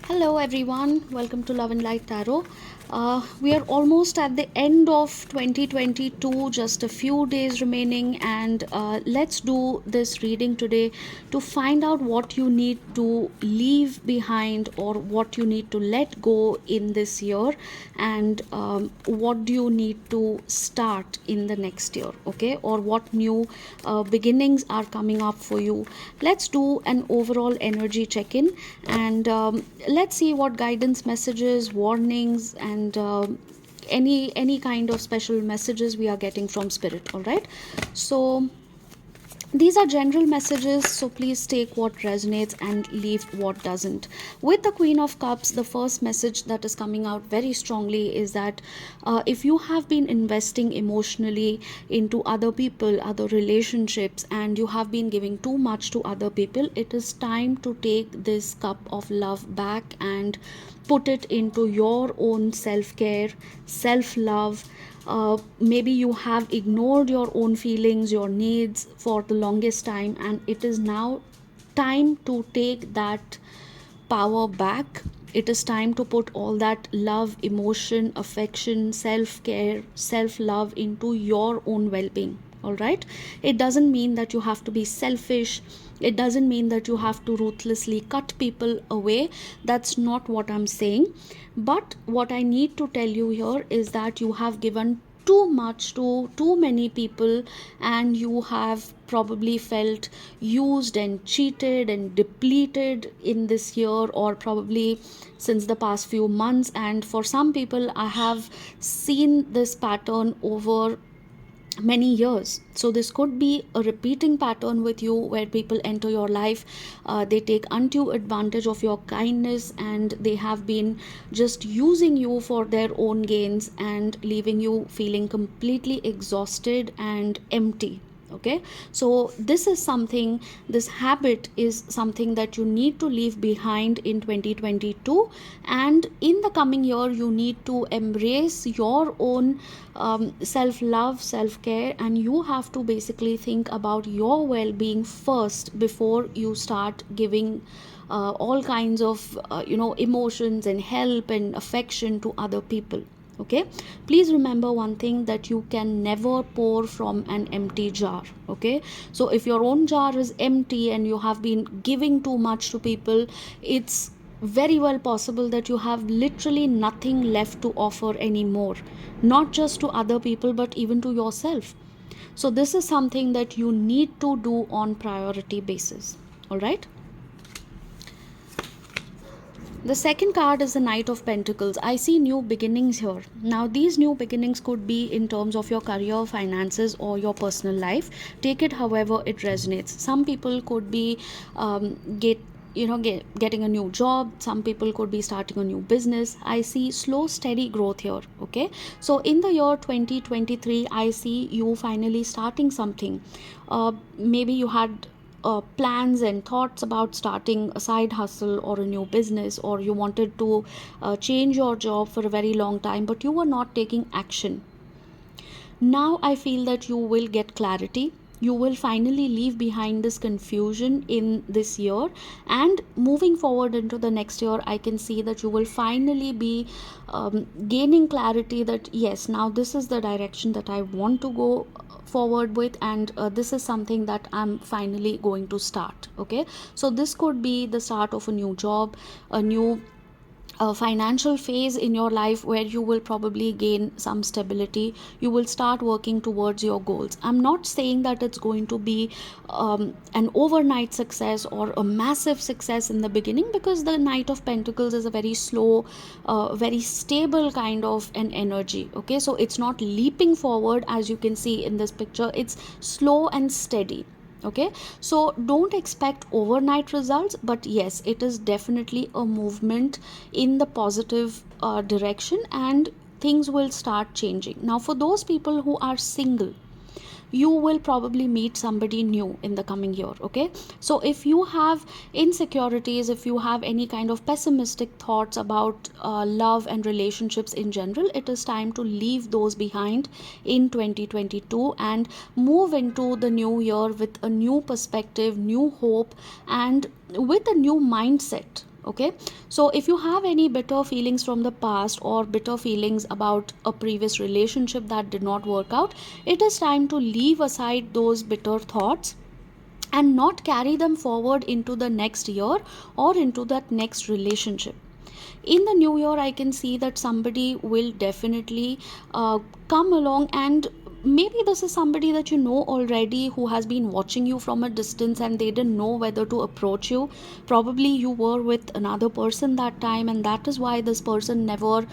Hello everyone, welcome to Love and Light Tarot. We are almost at the end of 2022, just a few days remaining, and let's do this reading today to find out what you need to leave behind or what you need to let go in this year, and what do you need to start in the next year, okay? Or what new beginnings are coming up for you. Let's do an overall energy check in, and let's see what guidance messages, warnings, and any kind of special messages we are getting from spirit. All right, so these are general messages, so please take what resonates and leave what doesn't. With the Queen of Cups, the first message that is coming out very strongly is that if you have been investing emotionally into other people, other relationships, and you have been giving too much to other people, it is time to take this cup of love back and put it into your own self-care, self-love. Maybe you have ignored your own feelings, your needs for the longest time, and it is now time to take that power back. It is time to put all that love, emotion, affection, self care, self love into your own well being. All right, it doesn't mean that you have to be selfish. It doesn't mean that you have to ruthlessly cut people away. That's not what I'm saying. But what I need to tell you here is that you have given too much to too many people, and you have probably felt used and cheated and depleted in this year, or probably since the past few months. And for some people, I have seen this pattern over many years. So this could be a repeating pattern with you, where people enter your life, they take undue advantage of your kindness, and they have been just using you for their own gains and leaving you feeling completely exhausted and empty. Okay, so this habit is something that you need to leave behind in 2022, and in the coming year you need to embrace your own self love, self care, and you have to basically think about your well being first before you start giving all kinds of emotions and help and affection to other people. Okay, please remember one thing, that you can never pour from an empty jar. Okay, so if your own jar is empty and you have been giving too much to people, it's very well possible that you have literally nothing left to offer anymore, not just to other people but even to yourself. So this is something that you need to do on priority basis. All right, the second card is the Knight of Pentacles. I see new beginnings here. Now, these new beginnings could be in terms of your career, finances, or your personal life. Take it however it resonates. Some people could be getting a new job. Some people could be starting a new business. I see slow, steady growth here. Okay, so in the year 2023, I see you finally starting something. Maybe you had plans and thoughts about starting a side hustle or a new business, or you wanted to change your job for a very long time, but you were not taking action. Now I feel that you will get clarity. You will finally leave behind this confusion in this year, and moving forward into the next year, I can see that you will finally be gaining clarity that yes, now this is the direction that I want to go forward with, and this is something that I'm finally going to start. Okay, so this could be the start of a new job, a new financial phase in your life, where you will probably gain some stability. You will start working towards your goals. I'm not saying that it's going to be an overnight success or a massive success in the beginning, because the Knight of Pentacles is a very slow, very stable kind of an energy. Okay, so it's not leaping forward as you can see in this picture. It's slow and steady. Okay, so don't expect overnight results, but yes, it is definitely a movement in the positive direction, and things will start changing. Now, for those people who are single, you will probably meet somebody new in the coming year. Okay, so if you have insecurities, if you have any kind of pessimistic thoughts about love and relationships in general, it is time to leave those behind in 2022 and move into the new year with a new perspective, new hope, and with a new mindset. Okay, so if you have any bitter feelings from the past or bitter feelings about a previous relationship that did not work out, it is time to leave aside those bitter thoughts and not carry them forward into the next year or into that next relationship. In the new year, I can see that somebody will definitely come along, and maybe this is somebody that you know already, who has been watching you from a distance and they didn't know whether to approach you. Probably you were with another person that time, and that is why this person never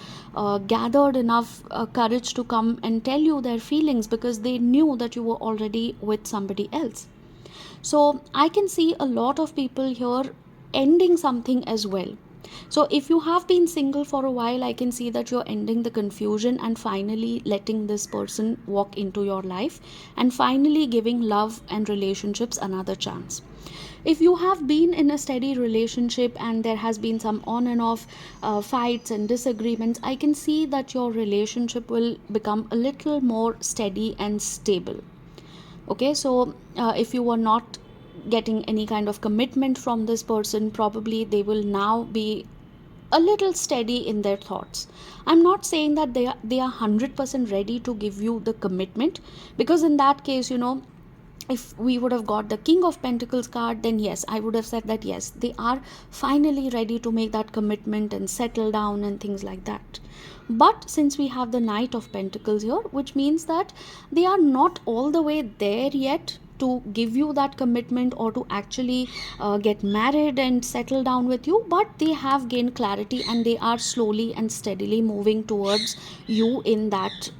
gathered enough courage to come and tell you their feelings, because they knew that you were already with somebody else. So I can see a lot of people here ending something as well. So if you have been single for a while, I can see that you're ending the confusion and finally letting this person walk into your life, and finally giving love and relationships another chance. If you have been in a steady relationship and there has been some on and off fights and disagreements, I can see that your relationship will become a little more steady and stable. Okay, so if you were not getting any kind of commitment from this person, probably they will now be a little steady in their thoughts. I'm not saying that they are 100% ready to give you the commitment, because in that case, if we would have got the King of Pentacles card, then yes, I would have said that yes, they are finally ready to make that commitment and settle down and things like that. But since we have the Knight of Pentacles here, which means that they are not all the way there yet to give you that commitment or to actually get married and settle down with you, but they have gained clarity and they are slowly and steadily moving towards you in that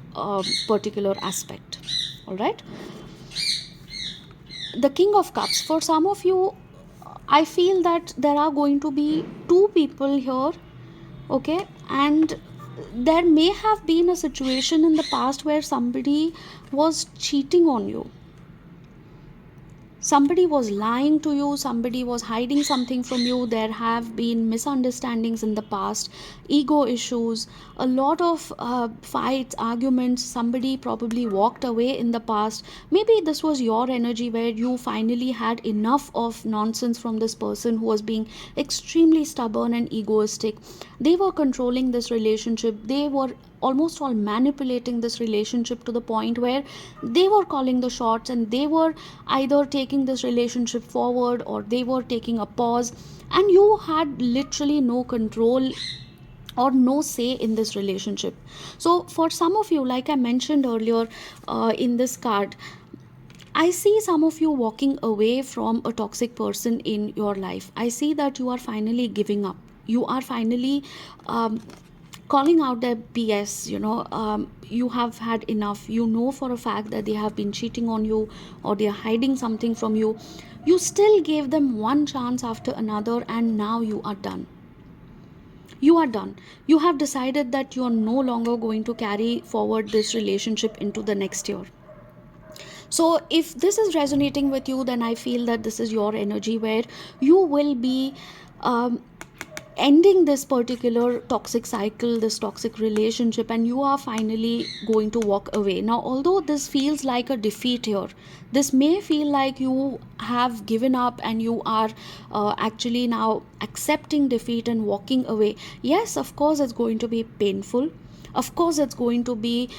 particular aspect. All right, the King of Cups, for some of you, I feel that there are going to be two people here. Okay, and there may have been a situation in the past where somebody was cheating on you, somebody was lying to you, somebody was hiding something from you. There have been misunderstandings in the past, ego issues, a lot of fights, arguments. Somebody probably walked away in the past. Maybe this was your energy where you finally had enough of nonsense from this person who was being extremely stubborn and egoistic. They were controlling this relationship, they were almost all manipulating this relationship to the point where they were calling the shots, and they were either taking this relationship forward or they were taking a pause, and you had literally no control or no say in this relationship. So for some of you, like I mentioned earlier in this card, I see some of you walking away from a toxic person in your life. I see that you are finally giving up. You are finally calling out their BS. You have had enough. You know for a fact that they have been cheating on you or they are hiding something from you. You still gave them one chance after another, and now you are done. You are done. You have decided that you are no longer going to carry forward this relationship into the next year. So if this is resonating with you, then I feel that this is your energy where you will be um, ending this particular toxic cycle, this toxic relationship, and you are finally going to walk away. Now, although this feels like a defeat here, this may feel like you have given up and you are actually now accepting defeat and walking away. Yes, of course, it's going to be painful. Of course, it's going to be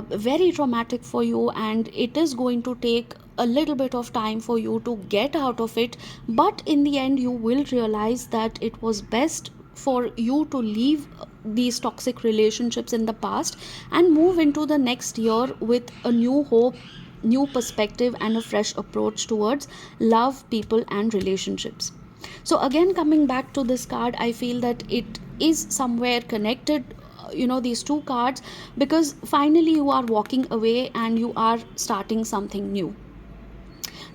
very traumatic for you, and it is going to take a little bit of time for you to get out of it. But in the end, you will realize that it was best for you to leave these toxic relationships in the past and move into the next year with a new hope, new perspective, and a fresh approach towards love, people, and relationships. So again, coming back to this card, I feel that it is somewhere connected, these two cards, because finally you are walking away and you are starting something new.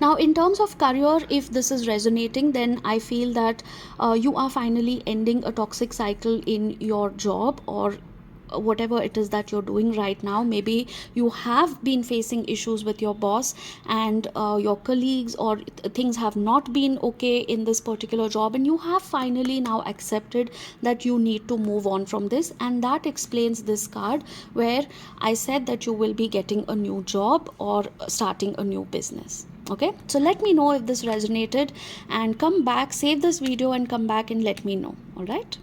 Now, in terms of career, if this is resonating, then I feel that you are finally ending a toxic cycle in your job or whatever it is that you're doing right now. Maybe you have been facing issues with your boss and your colleagues, or things have not been okay in this particular job, and you have finally now accepted that you need to move on from this. And that explains this card where I said that you will be getting a new job or starting a new business. Okay, so let me know if this resonated, and come back, save this video and come back and let me know. All right.